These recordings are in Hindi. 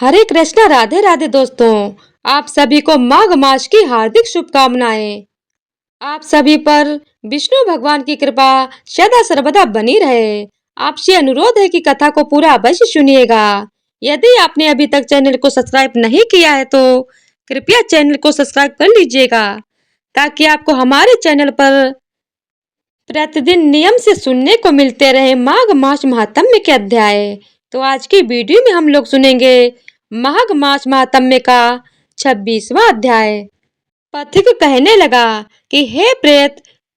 हरे कृष्णा, राधे राधे दोस्तों। आप सभी को माघ मास की हार्दिक शुभकामनाएं। आप सभी पर विष्णु भगवान की कृपा सदा सर्वदा बनी रहे। आपसे अनुरोध है कि कथा को पूरा अवश्य सुनिएगा। यदि आपने अभी तक चैनल को सब्सक्राइब नहीं किया है तो कृपया चैनल को सब्सक्राइब कर लीजिएगा, ताकि आपको हमारे चैनल पर प्रतिदिन नियम से सुनने को मिलते रहे माघ मास महात्म्य के अध्याय। तो आज की वीडियो में हम लोग सुनेंगे माघ मास महात्म्य का 26वां अध्याय। पथिक कहने लगा कि हे प्रेत,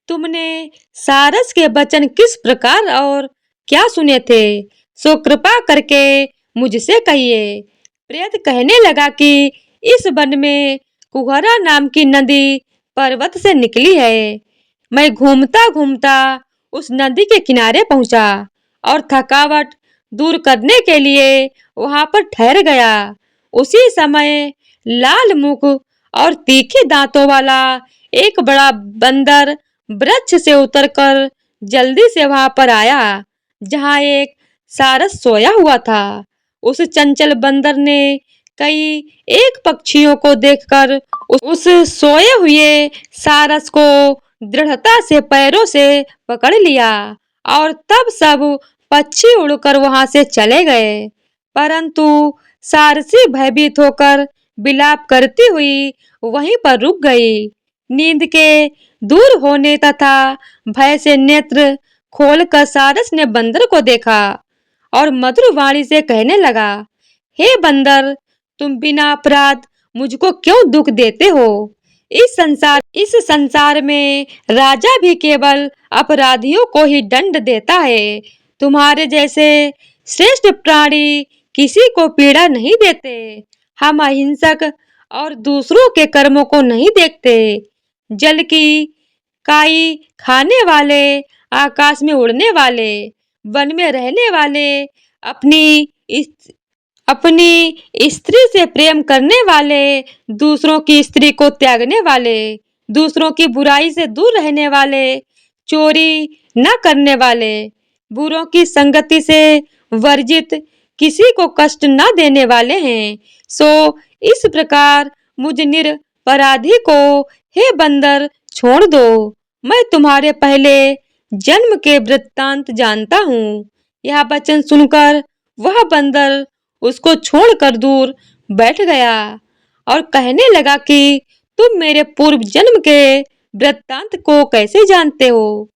तुमने सारस के वचन किस प्रकार और क्या सुने थे, सो कृपा करके मुझसे कहिए। प्रेत कहने लगा कि इस वन में कुहरा नाम की नदी पर्वत से निकली है। मैं घूमता घूमता उस नदी के किनारे पहुंचा और थकावट दूर करने के लिए वहां पर ठहर गया। उसी समय लाल मुख और तीखे दांतों वाला एक बड़ा बंदर वृक्ष से उतरकर जल्दी से वहां पर आया जहां एक सारस सोया हुआ था। उस चंचल बंदर ने कई एक पक्षियों को देखकर उस सोए हुए सारस को दृढ़ता से पैरों से पकड़ लिया और तब सब पक्षी उड़कर वहां से चले गए। परंतु सारसी भयभीत होकर विलाप करती हुई वहीं पर रुक गई। नींद के दूर होने तथा भय से नेत्र खोलकर सारस ने बंदर को देखा और मधुर वाणी से कहने लगा, हे बंदर, तुम बिना अपराध मुझको क्यों दुख देते हो? इस संसार में राजा भी केवल अपराधियों को ही दंड देता है। तुम्हारे जैसे श्रेष्ठ प्राणी किसी को पीड़ा नहीं देते। हम अहिंसक और दूसरों के कर्मों को नहीं देखते। जल की काई खाने वाले, आकाश में उड़ने वाले, वन में रहने वाले, अपनी स्त्री से प्रेम करने वाले, दूसरों की स्त्री को त्यागने वाले, दूसरों की बुराई से दूर रहने वाले, चोरी न करने वाले, बुरों की संगति से वर्जित, किसी को कष्ट न देने वाले हैं। सो इस प्रकार मुझ निरपराधी को हे बंदर छोड़ दो। मैं तुम्हारे पहले जन्म के वृत्तांत जानता हूँ। यह वचन सुनकर वह बंदर उसको छोड़कर दूर बैठ गया और कहने लगा कि तुम मेरे पूर्व जन्म के वृत्तांत को कैसे जानते हो?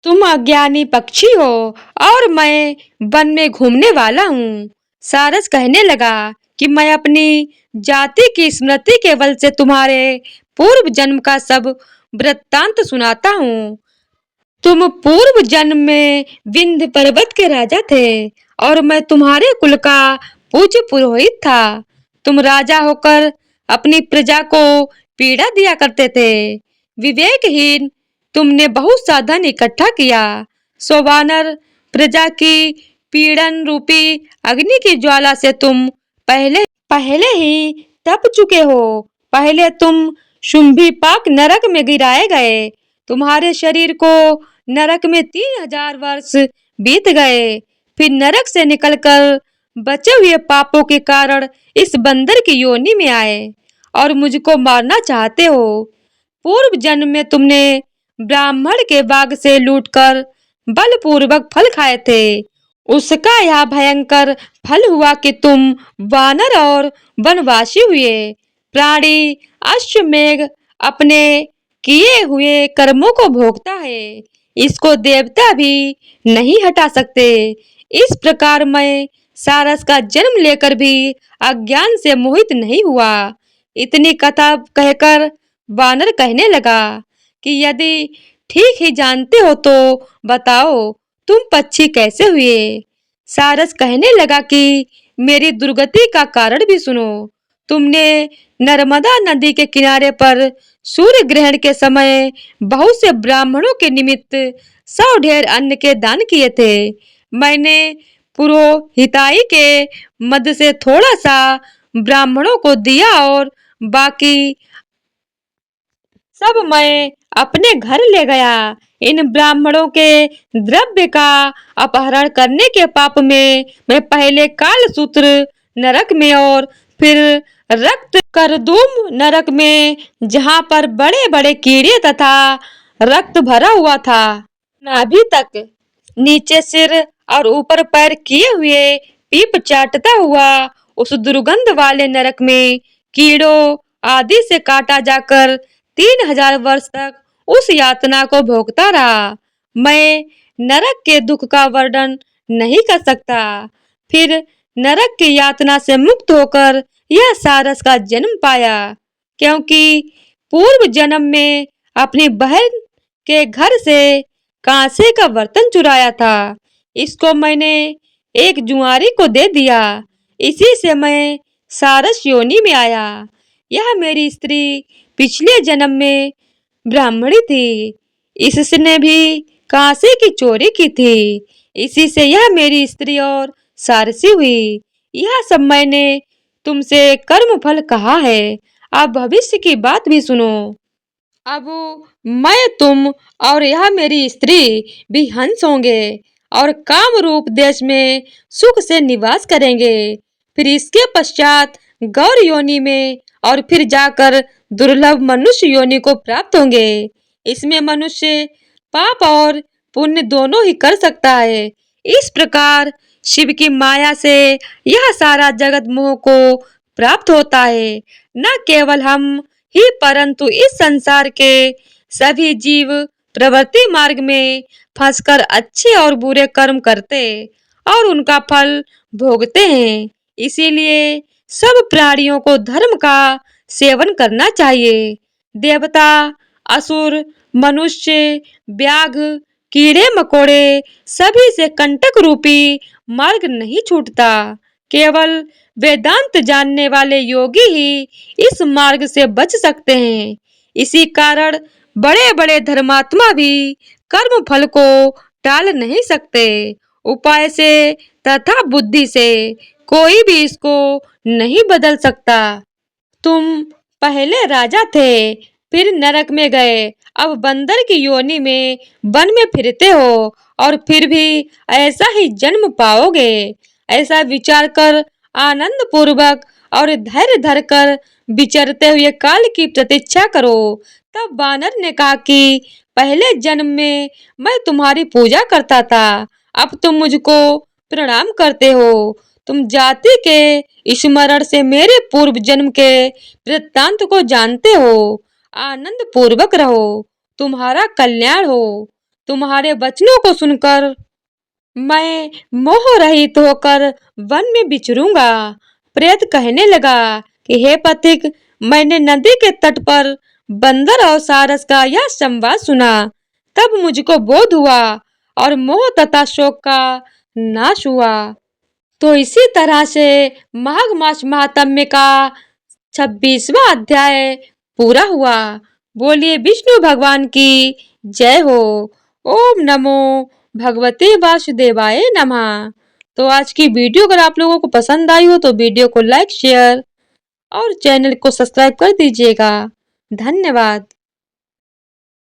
तुम अज्ञानी पक्षी हो और मैं वन में घूमने वाला हूँ। सारस कहने लगा कि मैं अपनी जाति की स्मृति के बल से तुम्हारे पूर्व जन्म का सब वृत्तांत सुनाता हूँ। तुम पूर्व जन्म में विंध्य पर्वत के राजा थे और मैं तुम्हारे कुल का पूज्य पुरोहित था। तुम राजा होकर अपनी प्रजा को पीड़ा दिया करते थे। विवेकहीन तुमने बहुत सा धन इकट्ठा किया। सो वानर प्रजा की पीड़न रूपी अग्नि की ज्वाला से तुम पहले ही तप चुके हो। पहले तुम शुंभी पाक नरक में गिराए गए। तुम्हारे शरीर को नरक में 3000 वर्ष बीत गए। फिर नरक से निकलकर बचे हुए पापों के कारण इस बंदर की योनि में आए और मुझको मारना चाहते हो। पूर्व जन्म में तुमने ब्राह्मण के बाग से लूटकर बलपूर्वक फल खाए थे। उसका यह भयंकर फल हुआ कि तुम वानर और वनवासी हुए। प्राणी अश्वमेघ अपने किए हुए कर्मों को भोगता है। इसको देवता भी नहीं हटा सकते। इस प्रकार मैं सारस का जन्म लेकर भी अज्ञान से मोहित नहीं हुआ। इतनी कथा कहकर वानर कहने लगा कि यदि ठीक ही जानते हो तो बताओ, तुम पक्षी कैसे हुए? सारस कहने लगा कि मेरी दुर्गति का कारण भी सुनो। तुमने नर्मदा नदी के किनारे पर सूर्य ग्रहण के समय बहुत से ब्राह्मणों के निमित्त 100 ढेर अन्न के दान किए थे। मैंने पुरोहिताई के मद से थोड़ा सा ब्राह्मणों को दिया और बाकी सब मैं अपने घर ले गया। इन ब्राह्मणों के द्रव्य का अपहरण करने के पाप में मैं पहले काल सूत्र नरक में और फिर रक्त करदूम नरक में, जहाँ पर बड़े बड़े कीड़े तथा रक्त भरा हुआ था। नाभि तक नीचे सिर और ऊपर पैर किए हुए पीप चाटता हुआ उस दुर्गंध वाले नरक में कीड़ों आदि से काटा जाकर 3000 वर्ष तक उस यातना को भोगता रहा। मैं नरक के दुख का वर्णन नहीं कर सकता। फिर नरक की यातना से मुक्त होकर यह सारस का जन्म पाया, क्योंकि पूर्व जन्म में अपनी बहन के घर से कांसे का बर्तन चुराया था। इसको मैंने एक जुआरी को दे दिया। इसी से मैं सारस योनि में आया। यह मेरी स्त्री पिछले जन्म में ब्राह्मणी थी। इसने भी कांसे की चोरी की थी। इसी से यह मेरी स्त्री और सारसी हुई। यह सब मैंने तुमसे कर्म फल कहा है। अब भविष्य की बात भी सुनो। अब मैं, तुम और यह मेरी स्त्री भी हंस होंगे और काम रूप देश में सुख से निवास करेंगे। फिर इसके पश्चात गौर योनि में और फिर जाकर दुर्लभ मनुष्य योनि को प्राप्त होंगे। इसमें मनुष्य पाप और पुण्य दोनों ही कर सकता है। इस प्रकार शिव की माया से यह सारा जगत मोह को प्राप्त होता है। न केवल हम ही परंतु इस संसार के सभी जीव प्रवृत्ति मार्ग में फंसकर अच्छे और बुरे कर्म करते और उनका फल भोगते हैं। इसीलिए सब प्राणियों को धर्म का सेवन करना चाहिए। देवता, असुर, मनुष्य, व्याघ, कीड़े मकोड़े सभी से कंटक रूपी मार्ग नहीं छूटता। केवल वेदांत जानने वाले योगी ही इस मार्ग से बच सकते हैं। इसी कारण बड़े बड़े धर्मात्मा भी कर्म फल को टाल नहीं सकते। उपाय से तथा बुद्धि से कोई भी इसको नहीं बदल सकता। तुम पहले राजा थे, फिर नरक में गए, अब बंदर की योनि में वन में फिरते हो और फिर भी ऐसा ही जन्म पाओगे। ऐसा विचार कर आनंद पूर्वक और धैर्य धरकर विचरते हुए काल की प्रतीक्षा करो। तब वानर ने कहा कि पहले जन्म में मैं तुम्हारी पूजा करता था, अब तुम मुझको प्रणाम करते हो। तुम जाति के स्मरण से मेरे पूर्व जन्म के वृत्तांत को जानते हो। आनंद पूर्वक रहो, तुम्हारा कल्याण हो। तुम्हारे वचनों को सुनकर मैं मोह रहित होकर वन में विचरूंगा। प्रेत कहने लगा कि हे पथिक, मैंने नदी के तट पर बंदर और सारस का यह संवाद सुना। तब मुझको बोध हुआ और मोह तथा शोक का नाश हुआ। तो इसी तरह से माघ मास महात्म्य का 26वां अध्याय पूरा हुआ। बोलिए विष्णु भगवान की जय हो। ओम नमो भगवते वासुदेवाय नमः। तो आज की वीडियो अगर आप लोगों को पसंद आई हो तो वीडियो को लाइक, शेयर और चैनल को सब्सक्राइब कर दीजिएगा। धन्यवाद।